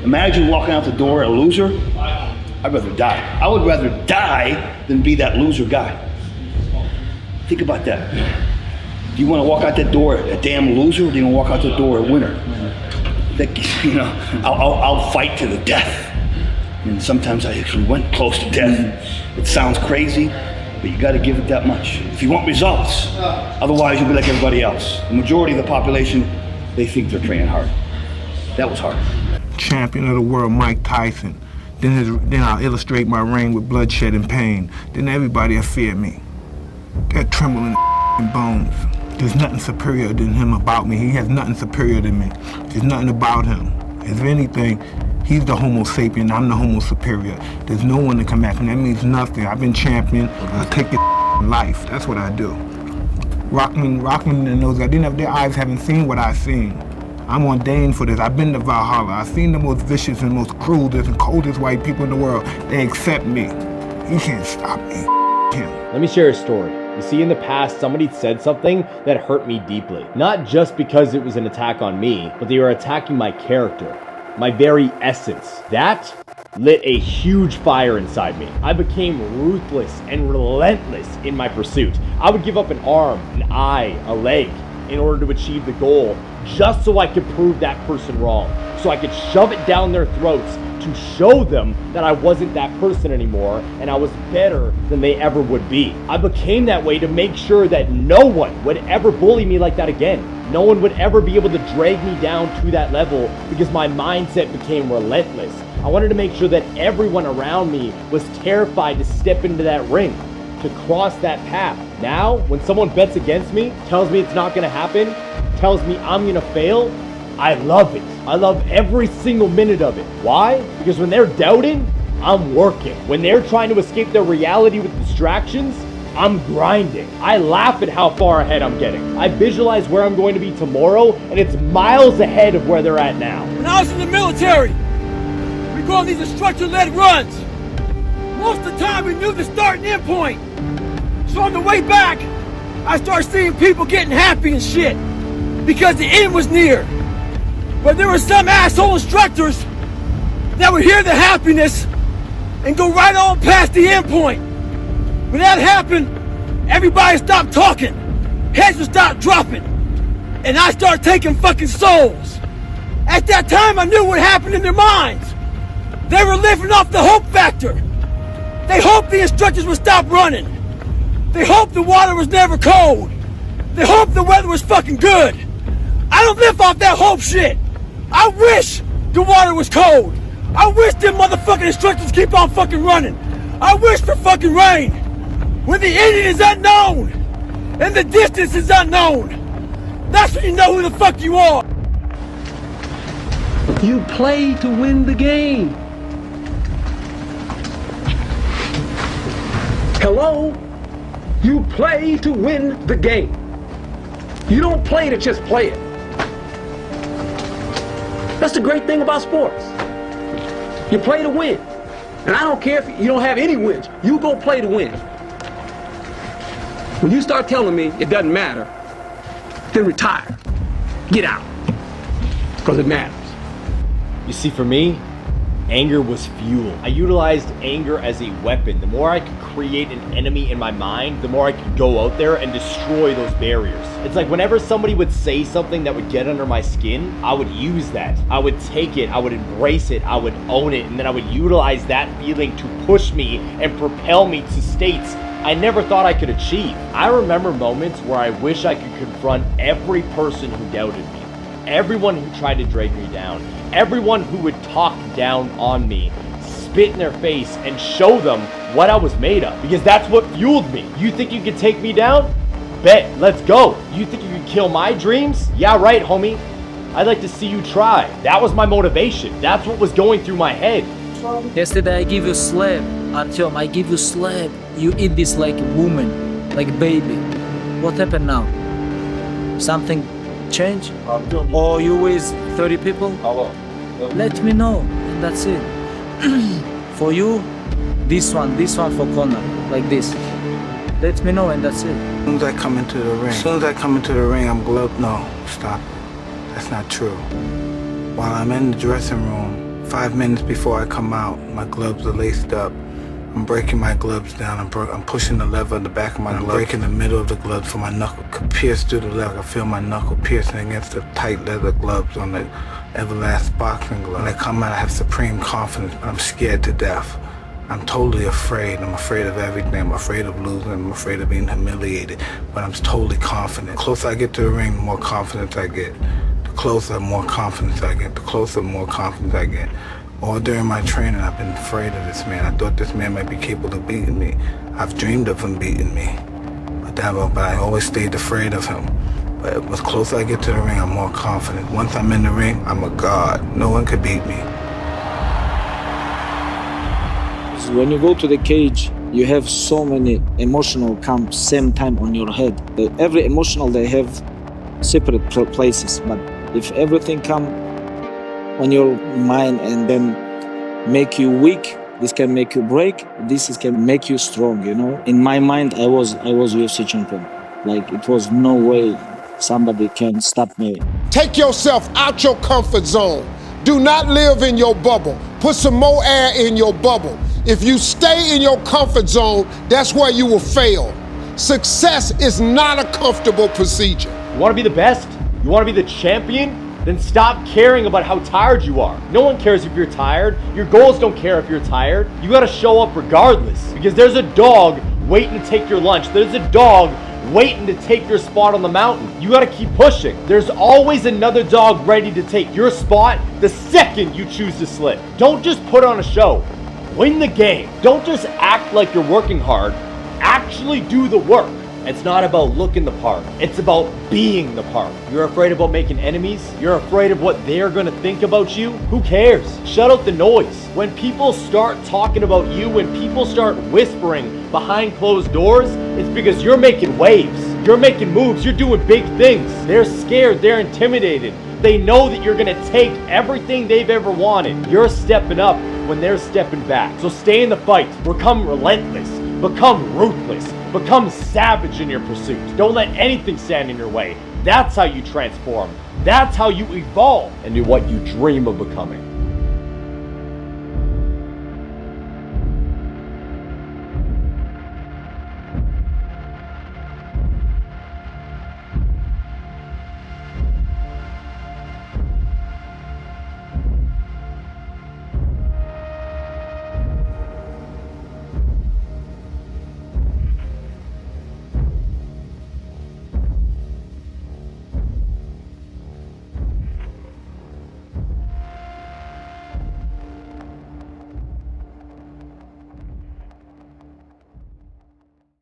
Imagine walking out the door a loser. I'd rather die. I would rather die than be that loser guy. Think about that. Do you want to walk out that door a damn loser, or do you want to walk out the door a winner? You know, I'll fight to the death. And sometimes I actually went close to death. It sounds crazy, but you got to give it that much if you want results. Otherwise, you'll be like everybody else. The majority of the population, they think they're training hard. That was hard. Champion of the world, Mike Tyson. Then I'll illustrate my reign with bloodshed and pain. Then everybody will fear me. They're trembling in bones. There's nothing superior than him about me. He has nothing superior than me. There's nothing about him. If anything, he's the Homo sapien, I'm the Homo superior. There's no one that can match me. That means nothing. I've been champion. I take your life. That's what I do. Rockman and those guys, their eyes haven't seen what I've seen. I'm ordained for this. I've been to Valhalla. I've seen the most vicious and most cruelest and coldest white people in the world. They accept me. You can't stop me. Him. Let me share a story. You see, in the past, somebody said something that hurt me deeply. Not just because it was an attack on me, but they were attacking my character, my very essence. That lit a huge fire inside me. I became ruthless and relentless in my pursuit. I would give up an arm, an eye, a leg in order to achieve the goal, just so I could prove that person wrong. So I could shove it down their throats to show them that I wasn't that person anymore and I was better than they ever would be. I became that way to make sure that no one would ever bully me like that again. No one would ever be able to drag me down to that level because my mindset became relentless. I wanted to make sure that everyone around me was terrified to step into that ring, to cross that path. Now, when someone bets against me, tells me it's not gonna happen, tells me I'm gonna fail, I love it. I love every single minute of it. Why? Because when they're doubting, I'm working. When they're trying to escape their reality with distractions, I'm grinding. I laugh at how far ahead I'm getting. I visualize where I'm going to be tomorrow, and it's miles ahead of where they're at now. When I was in the military, we go on these instructor-led runs. Most of the time, we knew the start and end point. So on the way back, I started seeing people getting happy and shit because the end was near. But there were some asshole instructors that would hear the happiness and go right on past the end point. When that happened, everybody stopped talking. Heads would stop dropping. And I started taking fucking souls. At that time, I knew what happened in their minds. They were living off the hope factor. They hoped the instructors would stop running. They hoped the water was never cold. They hoped the weather was fucking good. I don't live off that hope shit. I wish the water was cold. I wish them motherfucking instructors keep on fucking running. I wish for fucking rain. When the ending is unknown and the distance is unknown, that's when you know who the fuck you are. You play to win the game. Hello? You play to win the game. You don't play to just play it. That's the great thing about sports. You play to win. And I don't care if you don't have any wins. You go play to win. When you start telling me it doesn't matter, then retire. Get out. Because it matters. You see, for me, anger was fuel. I utilized anger as a weapon. The more I could create an enemy in my mind, the more I could go out there and destroy those barriers. It's like whenever somebody would say something that would get under my skin, I would use that. I would take it, I would embrace it, I would own it, and then I would utilize that feeling to push me and propel me to states I never thought I could achieve. I remember moments where I wish I could confront every person who doubted me, everyone who tried to drag me down, everyone who would talk down on me, spit in their face and show them what I was made of, because that's what fueled me. You think you could take me down? Bet, let's go. You think you could kill my dreams? Yeah, right, homie. I'd like to see you try. That was my motivation. That's what was going through my head. Yesterday I give you slap, Artyom, I give you slap. You eat this like a woman, like a baby. What happened now? Something changed? Or you with 30 people? Let me know, and that's it. For you, this one for corner, like this. Let me know, and that's it. As soon as I come into the ring, I'm gloved. No, stop. That's not true. While I'm in the dressing room, 5 minutes before I come out, my gloves are laced up. I'm breaking my gloves down. I'm pushing the lever in the back of my glove. I'm breaking the middle of the gloves so my knuckle could pierce through the leather. I feel my knuckle piercing against the tight leather gloves on the everlast boxing glove. When I come out, I have supreme confidence, but I'm scared to death. I'm totally afraid. I'm afraid of everything. I'm afraid of losing. I'm afraid of being humiliated, but I'm totally confident. The closer I get to the ring, the more confidence I get. The closer, more confidence I get. The closer, more confidence I get. All during my training, I've been afraid of this man. I thought this man might be capable of beating me. I've dreamed of him beating me, but I always stayed afraid of him. But the closer I get to the ring, I'm more confident. Once I'm in the ring, I'm a god. No one could beat me. When you go to the cage, you have so many emotional come same time on your head. Every emotional, they have separate places, but if everything come on your mind and then make you weak, this can make you break, can make you strong, you know. In my mind, I was UFC champion. Like, it was no way somebody can stop me. Take yourself out your comfort zone. Do not live in your bubble. Put some more air in your bubble. If you stay in your comfort zone, that's where you will fail. Success is not a comfortable procedure. You want to be the best? You want to be the champion? Then stop caring about how tired you are. No one cares if you're tired. Your goals don't care if you're tired. You gotta show up regardless, because there's a dog waiting to take your lunch. There's a dog waiting to take your spot on the mountain. You gotta keep pushing. There's always another dog ready to take your spot the second you choose to slip. Don't just put on a show. Win the game. Don't just act like you're working hard. Actually do the work. It's not about looking the part. It's about being the part. You're afraid about making enemies? You're afraid of what they're gonna think about you? Who cares? Shut out the noise. When people start talking about you, when people start whispering behind closed doors, it's because you're making waves. You're making moves. You're doing big things. They're scared. They're intimidated. They know that you're gonna take everything they've ever wanted. You're stepping up when they're stepping back. So stay in the fight. Become relentless. Become ruthless. Become savage in your pursuit. Don't let anything stand in your way. That's how you transform. That's how you evolve into what you dream of becoming.